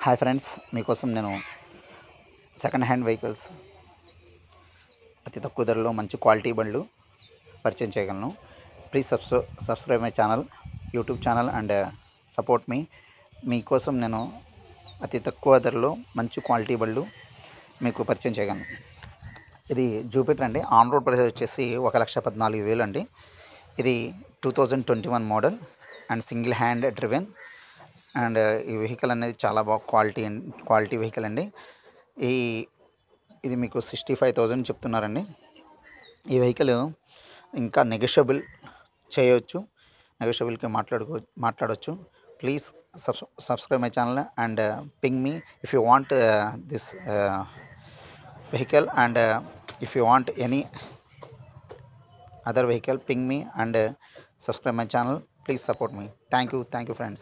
Hi friends, మీకోసం నేను second hand vehicles అతి తక్కువ ధరలో మంచి క్వాలిటీ బండ్లు పరిచయం చేయగలను. Please subscribe my channel, YouTube channel and support మీకోసం నేను అతి తక్కువ ధరలో మంచి క్వాలిటీ బండ్లు మీకు పరిచయం చేయగలను. ఇది జూపిటర్ అండి. ఆన్ రోడ్ ప్రైస్ వచ్చేసి 1,14,000 అండి. ఇది 2021 model and single hand driven. And ఈ వెహికల్ అనేది చాలా బాగా క్వాలిటీ వెహికల్ అండి. ఇది మీకు 65,000 చెప్తున్నారండి. ఈ వెహికల్ ఇంకా నెగోషియబుల్ చేయవచ్చు, నెగోషియబుల్కి మాట్లాడవచ్చు. Please subscribe my channel and ping me if you want this vehicle, and if you want any other vehicle, ping me and subscribe my channel. Please support me. Thank you friends.